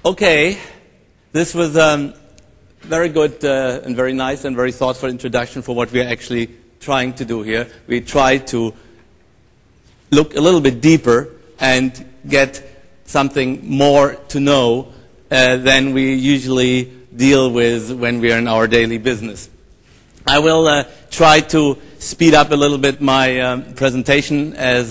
Okay, this was very good and very nice and very thoughtful introduction for what we are actually trying to do here. We try to look a little bit deeper and get something more to know than we usually deal with when we are in our daily business. I will try to speed up a little bit my presentation, as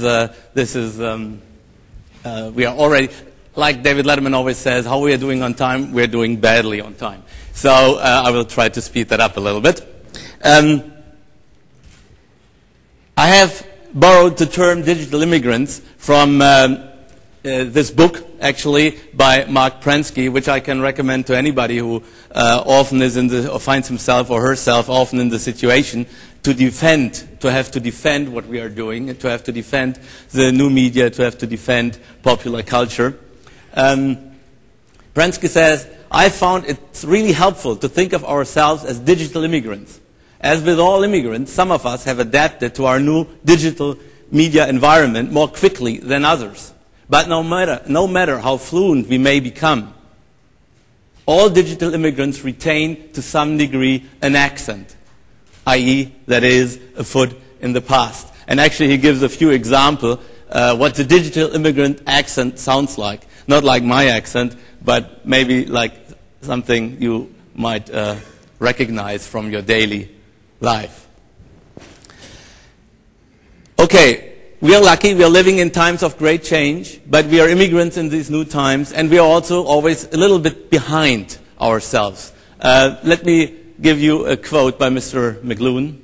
this is, we are already, like David Letterman always says, how we are doing on time, we are doing badly on time. So I will try to speed that up a little bit. I have borrowed the term digital immigrants from this book, actually, by Mark Prensky, which I can recommend to anybody who often is in the, or finds himself or herself often in the situation to have to defend what we are doing, to have to defend the new media, to have to defend popular culture. Prensky says, I found it's really helpful to think of ourselves as digital immigrants. As with all immigrants, some of us have adapted to our new digital media environment more quickly than others. But no matter how fluent we may become, all digital immigrants retain to some degree an accent, i.e., that is, a foot in the past. And actually he gives a few examples what the digital immigrant accent sounds like. Not like my accent, but maybe like something you might recognize from your daily life. Okay, we are lucky, we are living in times of great change, but we are immigrants in these new times, and we are also always a little bit behind ourselves. Let me give you a quote by Mr. McLuhan.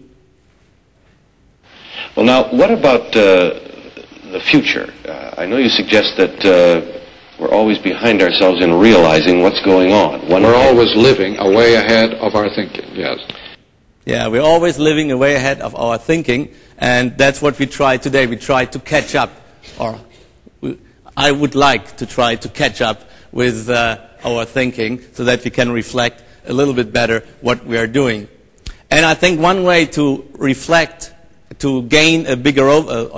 Well, now, what about the future? I know you suggest that we're always behind ourselves in realizing what's going on. We're always living a way ahead of our thinking, yes. Yeah, we're always living a way ahead of our thinking, and that's what we try today. We try to catch up, or I would like to try to catch up with our thinking so that we can reflect a little bit better what we are doing. And I think one way to reflect, to gain a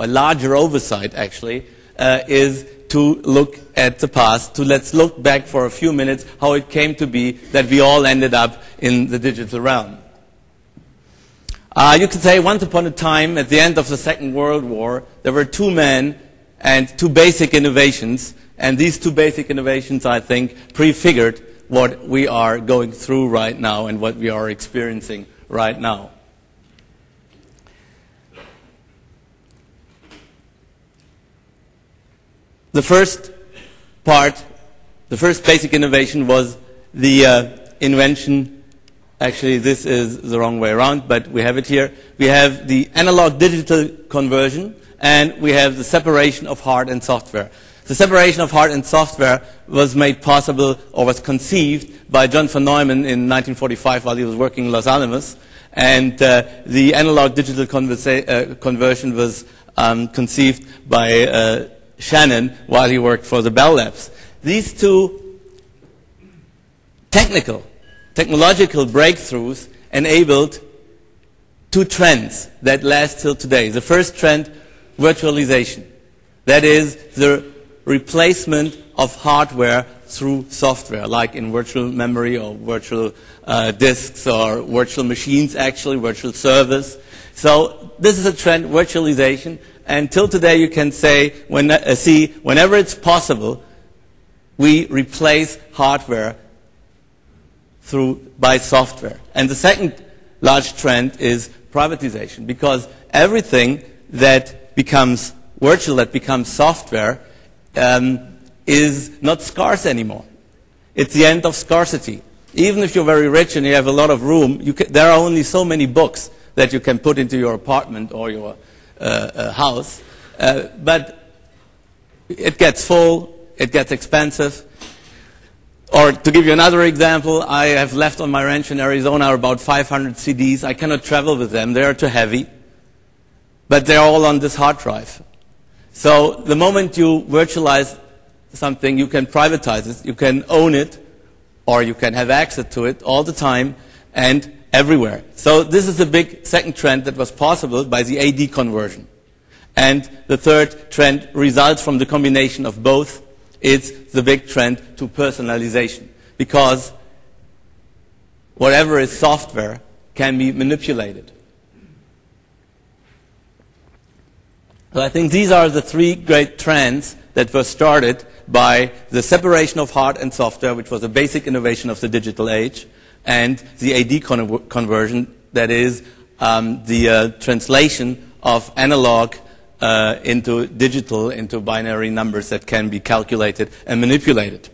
larger oversight actually, is to look at the past, let's look back for a few minutes how it came to be that we all ended up in the digital realm. You could say once upon a time, at the end of the Second World War, there were two men and two basic innovations, and these two basic innovations, I think, prefigured what we are going through right now and what we are experiencing right now. The first part, the first basic innovation was the invention, actually this is the wrong way around, but we have it here. We have the analog-digital conversion, and we have the separation of hard and software. The separation of hard and software was made possible, or was conceived, by John von Neumann in 1945 while he was working in Los Alamos, and the analog-digital conversion was conceived by Shannon while he worked for the Bell Labs. These two technological breakthroughs enabled two trends that last till today. The first trend, virtualization. That is the replacement of hardware through software, like in virtual memory or virtual disks or virtual machines, actually, virtual servers. So this is a trend, virtualization. And till today you can say, whenever it's possible, we replace hardware by software. And the second large trend is privatization, because everything that becomes virtual, that becomes software, is not scarce anymore. It's the end of scarcity. Even if you're very rich and you have a lot of room, there are only so many books that you can put into your apartment or your house, but it gets full, it gets expensive. Or to give you another example, I have left on my ranch in Arizona about 500 CDs. I cannot travel with them, they are too heavy, but they're all on this hard drive. So the moment you virtualize something, you can privatize it, you can own it, or you can have access to it all the time and everywhere. So this is the big second trend that was possible by the AD conversion. And the third trend results from the combination of both, it's the big trend to personalization. Because whatever is software can be manipulated. So I think these are the three great trends that were started by the separation of hard and software, which was a basic innovation of the digital age, and the AD conversion, that is the translation of analog into digital, into binary numbers that can be calculated and manipulated.